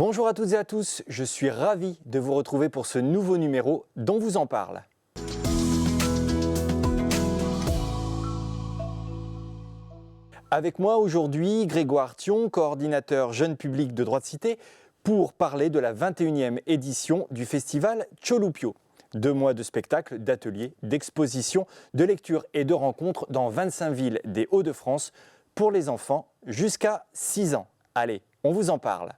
Bonjour à toutes et à tous, je suis ravi de vous retrouver pour ce nouveau numéro dont vous en parle. Avec moi aujourd'hui, Grégoire Thion, coordinateur jeune public de Droit de Cité, pour parler de la 21e édition du festival Tcholupio. 2 mois de spectacles, d'ateliers, d'expositions, de lectures et de rencontres dans 25 villes des Hauts-de-France pour les enfants jusqu'à 6 ans. Allez, on vous en parle.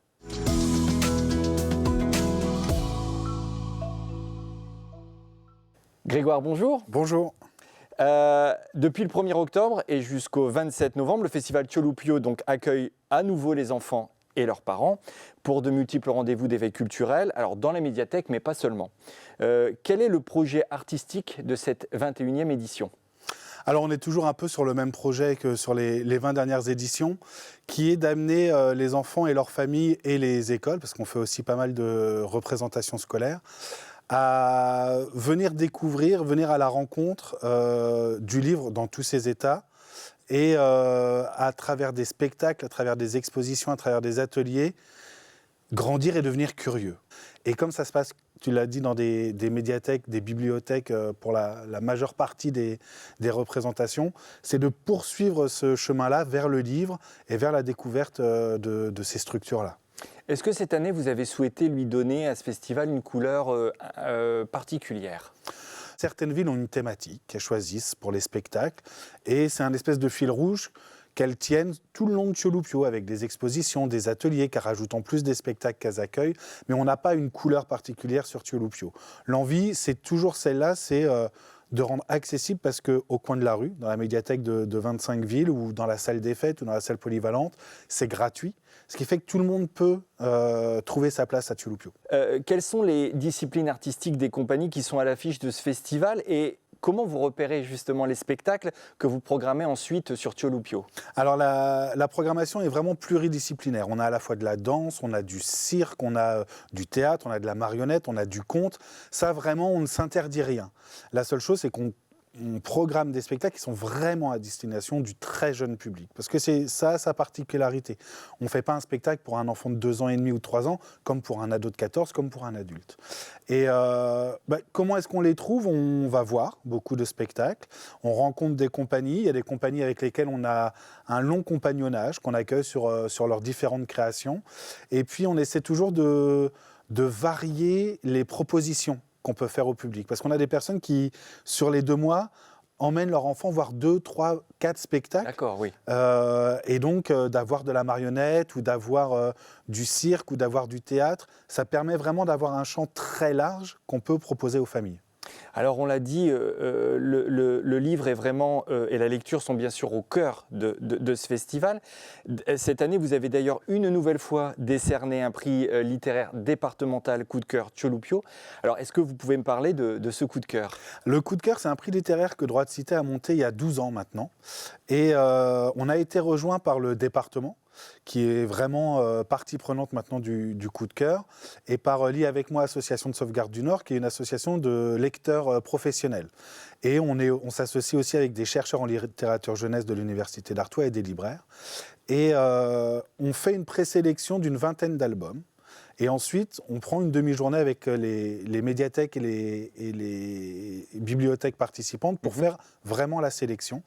Grégoire, bonjour. Bonjour. Depuis le 1er octobre et jusqu'au 27 novembre, le festival Tcholupio accueille à nouveau les enfants et leurs parents pour de multiples rendez-vous d'éveil culturel, alors dans la médiathèque, mais pas seulement. Quel est le projet artistique de cette 21e édition ? Alors on est toujours un peu sur le même projet que sur les 20 dernières éditions, qui est d'amener les enfants et leurs familles et les écoles, parce qu'on fait aussi pas mal de représentations scolaires, à venir découvrir, venir à la rencontre du livre dans tous ses états, et à travers des spectacles, à travers des expositions, à travers des ateliers, grandir et devenir curieux. Et comme ça se passe, tu l'as dit, dans des médiathèques, des bibliothèques pour la majeure partie des représentations, c'est de poursuivre ce chemin-là vers le livre et vers la découverte de ces structures-là. Est-ce que cette année, vous avez souhaité lui donner à ce festival une couleur particulière ? Certaines villes ont une thématique qu'elles choisissent pour les spectacles, et c'est un espèce de fil rouge qu'elles tiennent tout le long de Tcholupio, avec des expositions, des ateliers, car rajoutent en plus des spectacles qu'elles accueillent, mais on n'a pas une couleur particulière sur Tcholupio. L'envie, c'est toujours celle-là, c'est de rendre accessible, parce qu'au coin de la rue, dans la médiathèque de 25 villes, ou dans la salle des fêtes, ou dans la salle polyvalente, c'est gratuit, ce qui fait que tout le monde peut trouver sa place à Tcholupio. Quelles sont les disciplines artistiques des compagnies qui sont à l'affiche de ce festival et comment vous repérez justement les spectacles que vous programmez ensuite sur Tcholupio ? Alors la programmation est vraiment pluridisciplinaire. On a à la fois de la danse, on a du cirque, on a du théâtre, on a de la marionnette, on a du conte. Ça vraiment, on ne s'interdit rien. La seule chose, c'est qu'on programme des spectacles qui sont vraiment à destination du très jeune public. Parce que c'est ça sa particularité. On ne fait pas un spectacle pour un enfant de 2 ans et demi ou de 3 ans, comme pour un ado de 14, comme pour un adulte. Et comment est-ce qu'on les trouve ? On va voir beaucoup de spectacles, on rencontre des compagnies, il y a des compagnies avec lesquelles on a un long compagnonnage, qu'on accueille sur leurs différentes créations. Et puis on essaie toujours de varier les propositions qu'on peut faire au public. Parce qu'on a des personnes qui, sur les 2 mois, emmènent leur enfant voir 2, 3, 4 spectacles. D'accord, oui. Et donc, d'avoir de la marionnette, ou d'avoir du cirque, ou d'avoir du théâtre, ça permet vraiment d'avoir un champ très large qu'on peut proposer aux familles. Alors on l'a dit, le livre est vraiment, et la lecture sont bien sûr au cœur de ce festival. Cette année, vous avez d'ailleurs une nouvelle fois décerné un prix littéraire départemental coup de cœur Tcholupio. Alors est-ce que vous pouvez me parler de ce coup de cœur ? Le coup de cœur, c'est un prix littéraire que Droit de Cité a monté il y a 12 ans maintenant. Et on a été rejoint par le département, qui est vraiment partie prenante maintenant du coup de cœur, et par Lis avec moi, Association de sauvegarde du Nord, qui est une association de lecteurs professionnels. Et on s'associe aussi avec des chercheurs en littérature jeunesse de l'Université d'Artois et des libraires. Et on fait une présélection d'une 20aine d'albums. Et ensuite, on prend une demi-journée avec les médiathèques et les bibliothèques participantes pour faire vraiment la sélection.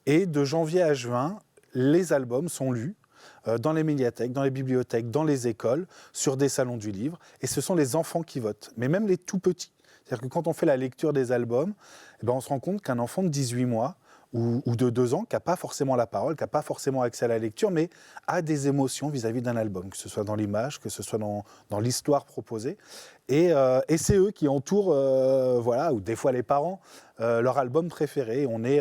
Et de janvier à juin, les albums sont lus dans les médiathèques, dans les bibliothèques, dans les écoles, sur des salons du livre. Et ce sont les enfants qui votent, mais même les tout petits. C'est-à-dire que quand on fait la lecture des albums, on se rend compte qu'un enfant de 18 mois ou de 2 ans, qui n'a pas forcément la parole, qui n'a pas forcément accès à la lecture, mais a des émotions vis-à-vis d'un album, que ce soit dans l'image, que ce soit dans l'histoire proposée. Et c'est eux qui entourent, ou des fois les parents, leur album préféré. On est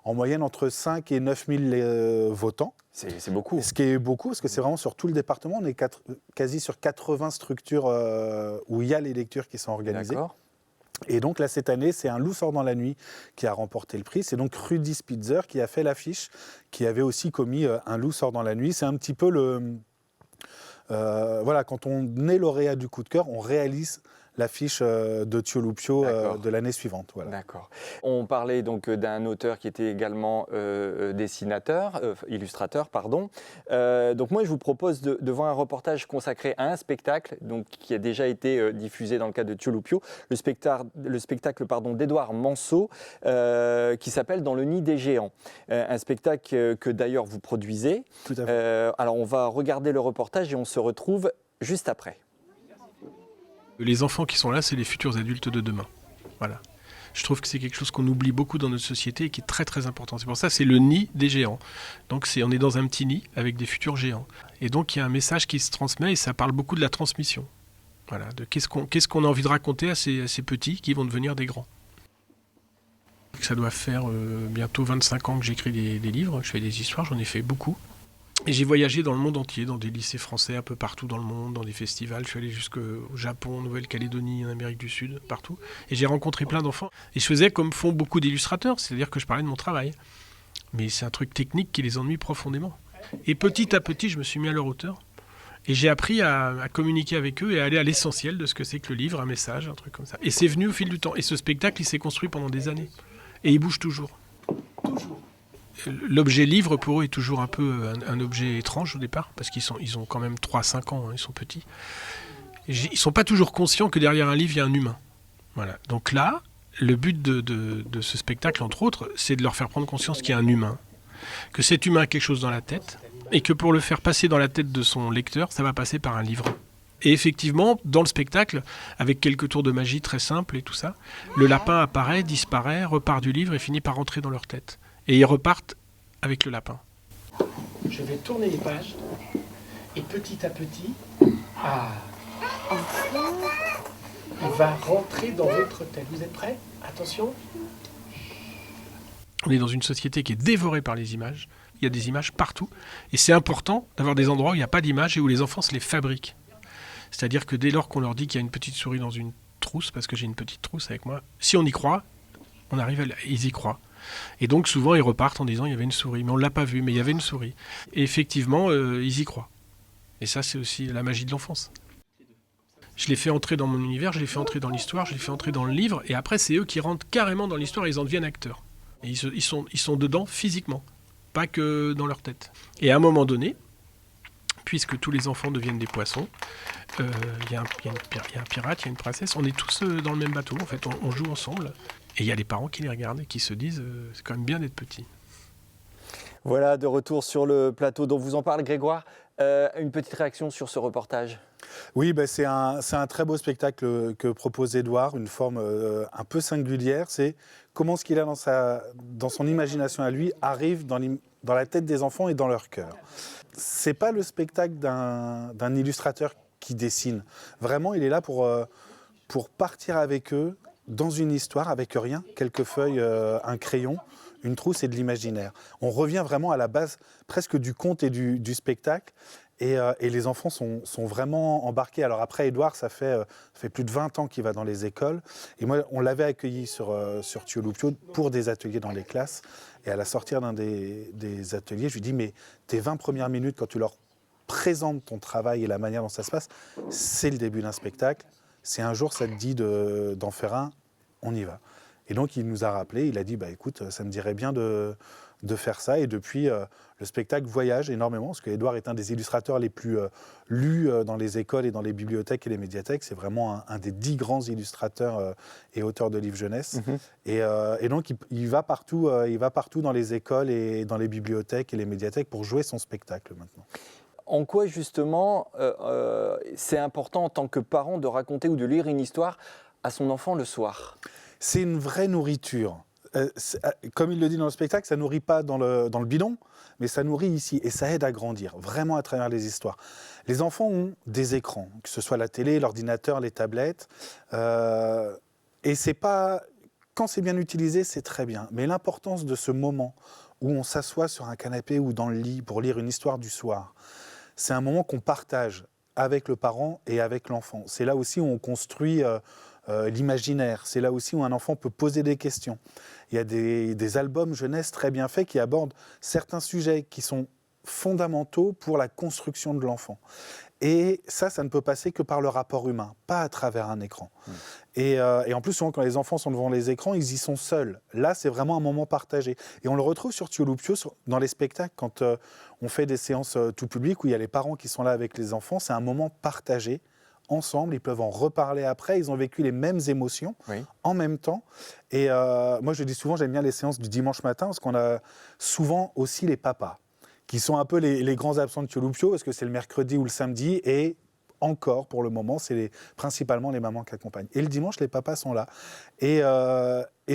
en moyenne entre 5 et 9 000 votants. C'est beaucoup. Ce qui est beaucoup, parce que c'est vraiment sur tout le département. On est quasi sur 80 structures où il y a les lectures qui sont organisées. D'accord. Et donc là, cette année, c'est Un loup sort dans la nuit qui a remporté le prix. C'est donc Rudy Spitzer qui a fait l'affiche, qui avait aussi commis Un loup sort dans la nuit. C'est un petit peu quand on est lauréat du coup de cœur, on réalise l'affiche de Tiolupio D'accord. de l'année suivante. Voilà. D'accord. On parlait donc d'un auteur qui était également dessinateur, illustrateur, pardon. Donc moi, je vous propose de voir un reportage consacré à un spectacle donc, qui a déjà été diffusé dans le cadre de Tiolupio, le spectacle d'Édouard Manceau, qui s'appelle Dans le nid des géants. Un spectacle que d'ailleurs vous produisez. Tout à fait. Alors on va regarder le reportage et on se retrouve juste après. Les enfants qui sont là, c'est les futurs adultes de demain. Voilà. Je trouve que c'est quelque chose qu'on oublie beaucoup dans notre société et qui est très très important. C'est pour ça que c'est le nid des géants. Donc on est dans un petit nid avec des futurs géants. Et donc il y a un message qui se transmet et ça parle beaucoup de la transmission. Voilà, de qu'est-ce qu'on a envie de raconter à ces petits qui vont devenir des grands. Ça doit faire bientôt 25 ans que j'écris des livres, que je fais des histoires, j'en ai fait beaucoup. Et j'ai voyagé dans le monde entier, dans des lycées français un peu partout dans le monde, dans des festivals. Je suis allé jusqu'au Japon, Nouvelle-Calédonie, en Amérique du Sud, partout. Et j'ai rencontré plein d'enfants. Et je faisais comme font beaucoup d'illustrateurs, c'est-à-dire que je parlais de mon travail. Mais c'est un truc technique qui les ennuie profondément. Et petit à petit, je me suis mis à leur hauteur. Et j'ai appris à communiquer avec eux et à aller à l'essentiel de ce que c'est que le livre, un message, un truc comme ça. Et c'est venu au fil du temps. Et ce spectacle, il s'est construit pendant des années. Et il bouge toujours. Toujours. L'objet livre, pour eux, est toujours un peu un objet étrange au départ, parce ils ont quand même 3-5 ans, hein, ils sont petits. Ils ne sont pas toujours conscients que derrière un livre, il y a un humain. Voilà. Donc là, le but de ce spectacle, entre autres, c'est de leur faire prendre conscience qu'il y a un humain, que cet humain a quelque chose dans la tête, et que pour le faire passer dans la tête de son lecteur, ça va passer par un livre. Et effectivement, dans le spectacle, avec quelques tours de magie très simples et tout ça, le lapin apparaît, disparaît, repart du livre et finit par rentrer dans leur tête. Et ils repartent avec le lapin. Je vais tourner les pages et petit à petit, il va rentrer dans votre tête. Vous êtes prêts? Attention. On est dans une société qui est dévorée par les images. Il y a des images partout. Et c'est important d'avoir des endroits où il n'y a pas d'images et où les enfants se les fabriquent. C'est-à-dire que dès lors qu'on leur dit qu'il y a une petite souris dans une trousse, parce que j'ai une petite trousse avec moi, si on y croit, ils y croient. Et donc souvent ils repartent en disant il y avait une souris, mais on ne l'a pas vue, mais il y avait une souris. Et effectivement, ils y croient. Et ça, c'est aussi la magie de l'enfance. Je les fais entrer dans mon univers, je les fais entrer dans l'histoire, je les fais entrer dans le livre, et après c'est eux qui rentrent carrément dans l'histoire et ils en deviennent acteurs. Et ils sont dedans physiquement, pas que dans leur tête. Et à un moment donné, puisque tous les enfants deviennent des poissons, il y a un pirate, il y a une princesse, on est tous dans le même bateau, en fait, on joue ensemble. Et il y a les parents qui les regardent et qui se disent c'est quand même bien d'être petit. Voilà, de retour sur le plateau dont vous en parle Grégoire. Une petite réaction sur ce reportage? Oui, c'est un très beau spectacle que propose Édouard, une forme un peu singulière. C'est comment ce qu'il a dans son imagination à lui arrive dans la tête des enfants et dans leur cœur. C'est pas le spectacle d'un illustrateur qui dessine. Vraiment, il est là pour partir avec eux dans une histoire avec rien, quelques feuilles, un crayon, une trousse et de l'imaginaire. On revient vraiment à la base presque du conte et du spectacle. Et les enfants sont vraiment embarqués. Alors après, Édouard, ça fait plus de 20 ans qu'il va dans les écoles. Et moi, on l'avait accueilli sur Tiolupio pour des ateliers dans les classes. Et à la sortie d'un des ateliers, je lui dis, mais tes 20 premières minutes, quand tu leur présentes ton travail et la manière dont ça se passe, c'est le début d'un spectacle. Si un jour ça te dit d'en faire un, on y va. Et donc il nous a rappelé, il a dit, écoute, ça me dirait bien de faire ça. Et depuis, le spectacle voyage énormément, parce qu'Édouard est un des illustrateurs les plus lus dans les écoles et dans les bibliothèques et les médiathèques. C'est vraiment un des 10 grands illustrateurs et auteurs de livres jeunesse. Et donc il va partout dans les écoles et dans les bibliothèques et les médiathèques pour jouer son spectacle maintenant. En quoi justement c'est important en tant que parent de raconter ou de lire une histoire à son enfant le soir? C'est une vraie nourriture. Comme il le dit dans le spectacle, ça ne nourrit pas dans le bidon, mais ça nourrit ici et ça aide à grandir, vraiment à travers les histoires. Les enfants ont des écrans, que ce soit la télé, l'ordinateur, les tablettes, et c'est pas... Quand c'est bien utilisé, c'est très bien. Mais l'importance de ce moment où on s'assoit sur un canapé ou dans le lit pour lire une histoire du soir, c'est un moment qu'on partage avec le parent et avec l'enfant. C'est là aussi où on construit l'imaginaire. C'est là aussi où un enfant peut poser des questions. Il y a des albums jeunesse très bien faits qui abordent certains sujets qui sont fondamentaux pour la construction de l'enfant. Et ça ne peut passer que par le rapport humain, pas à travers un écran. Et en plus, souvent, quand les enfants sont devant les écrans, ils y sont seuls. Là, c'est vraiment un moment partagé. Et on le retrouve sur Thiolupio, dans les spectacles, quand on fait des séances tout public, où il y a les parents qui sont là avec les enfants. C'est un moment partagé, ensemble. Ils peuvent en reparler après. Ils ont vécu les mêmes émotions en même temps. Et moi, je dis souvent, j'aime bien les séances du dimanche matin, parce qu'on a souvent aussi les papas, qui sont un peu les grands absents de Thiolupio, parce que c'est le mercredi ou le samedi, et encore, pour le moment, c'est principalement les mamans qui accompagnent. Et le dimanche, les papas sont là. Et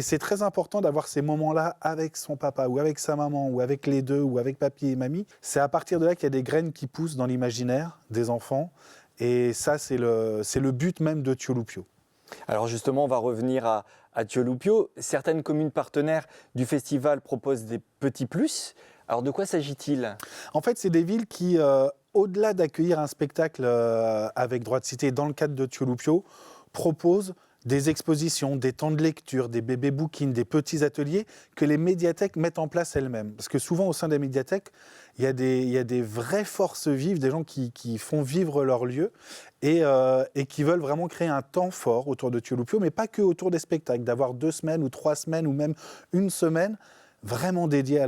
c'est très important d'avoir ces moments-là avec son papa, ou avec sa maman, ou avec les deux, ou avec papy et mamie. C'est à partir de là qu'il y a des graines qui poussent dans l'imaginaire des enfants. Et ça, c'est le but même de Thiolupio. Alors justement, on va revenir à Thiolupio. Certaines communes partenaires du festival proposent des petits plus. Alors de quoi s'agit-il ? En fait, c'est des villes qui, au-delà d'accueillir un spectacle avec droit de cité dans le cadre de Thiolupio, proposent des expositions, des temps de lecture, des bébés booking, des petits ateliers que les médiathèques mettent en place elles-mêmes. Parce que souvent, au sein des médiathèques, il y a des vraies forces vives, des gens qui font vivre leur lieu et qui veulent vraiment créer un temps fort autour de Thiolupio, mais pas que autour des spectacles, d'avoir 2 semaines ou 3 semaines ou même 1 semaine vraiment dédié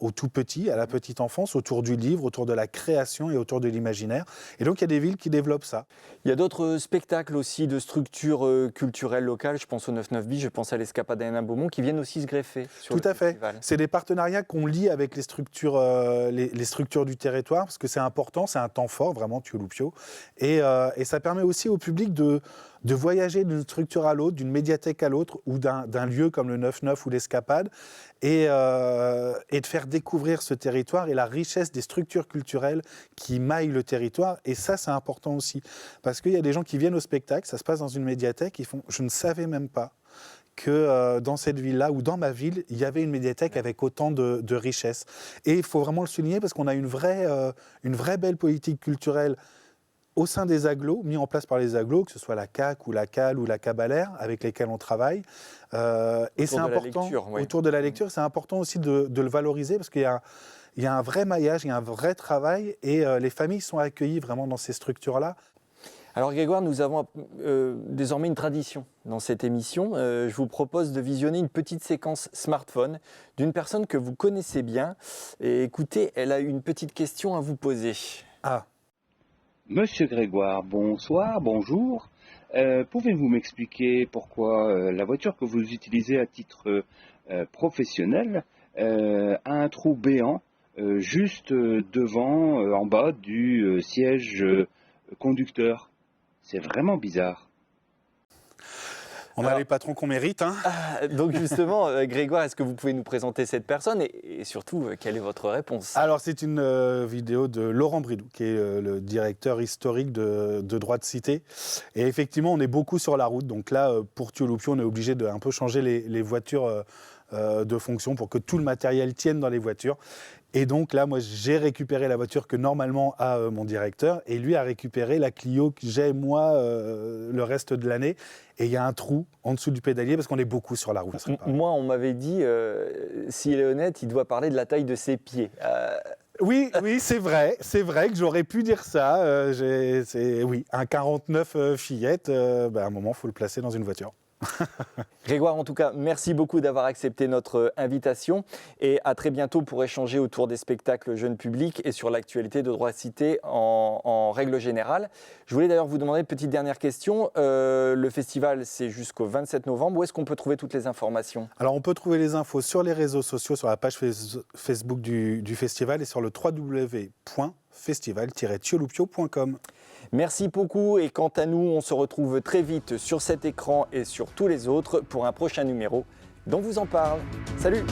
aux tout petits, à la petite enfance, autour du livre, autour de la création et autour de l'imaginaire. Et donc, il y a des villes qui développent ça. Il y a d'autres spectacles aussi de structures culturelles locales, je pense au 99 bis, je pense à l'Escapade à Hénin-Beaumont, qui viennent aussi se greffer sur le festival. C'est des partenariats qu'on lie avec les structures du territoire, parce que c'est important, c'est un temps fort, vraiment, Thiolupio. Et ça permet aussi au public de voyager d'une structure à l'autre, d'une médiathèque à l'autre, ou d'un lieu comme le 99 ou l'Escapade, et de faire découvrir ce territoire et la richesse des structures culturelles qui maillent le territoire. Et ça, c'est important aussi. Parce qu'il y a des gens qui viennent au spectacle, ça se passe dans une médiathèque, ils font « je ne savais même pas que dans cette ville-là ou dans ma ville, il y avait une médiathèque avec autant de richesse ». Et il faut vraiment le souligner parce qu'on a une vraie belle politique culturelle au sein des agglos, mis en place par les agglos, que ce soit la CAC ou la CAL ou la Cabalère, avec lesquels on travaille. Et c'est important, autour de la lecture, c'est important aussi de le valoriser, parce qu'il y a un vrai maillage, il y a un vrai travail, et les familles sont accueillies vraiment dans ces structures-là. Alors Grégoire, nous avons désormais une tradition dans cette émission. Je vous propose de visionner une petite séquence smartphone d'une personne que vous connaissez bien. Et écoutez, elle a une petite question à vous poser. Ah. Monsieur Grégoire, bonsoir, bonjour. Pouvez-vous m'expliquer pourquoi la voiture que vous utilisez à titre professionnel a un trou béant juste devant, en bas du siège conducteur? C'est vraiment bizarre. On a les patrons qu'on mérite. Hein. Donc justement, Grégoire, est-ce que vous pouvez nous présenter cette personne et surtout, quelle est votre réponse? Alors, c'est une vidéo de Laurent Bridou, qui est le directeur historique de Droit de Cité. Et effectivement, on est beaucoup sur la route. Donc là, pour Thiolupio, on est obligé de un peu changer les voitures de fonction pour que tout le matériel tienne dans les voitures. Et donc là, moi, j'ai récupéré la voiture que normalement a mon directeur, et lui a récupéré la Clio que j'ai, moi, le reste de l'année. Et il y a un trou en dessous du pédalier parce qu'on est beaucoup sur la route. Moi, on m'avait dit, s'il est honnête, il doit parler de la taille de ses pieds. Oui, c'est vrai que j'aurais pu dire ça. Un 49 fillette, à un moment, il faut le placer dans une voiture. Grégoire, en tout cas, merci beaucoup d'avoir accepté notre invitation et à très bientôt pour échanger autour des spectacles jeunes publics et sur l'actualité de Droit de Cité en règle générale. Je voulais d'ailleurs vous demander une petite dernière question. Le festival, c'est jusqu'au 27 novembre. Où est-ce qu'on peut trouver toutes les informations? Alors, on peut trouver les infos sur les réseaux sociaux, sur la page Facebook du festival et sur le www.festival-thiolupio.com. Merci beaucoup et quant à nous, on se retrouve très vite sur cet écran et sur tous les autres pour un prochain numéro dont vous en parle. Salut!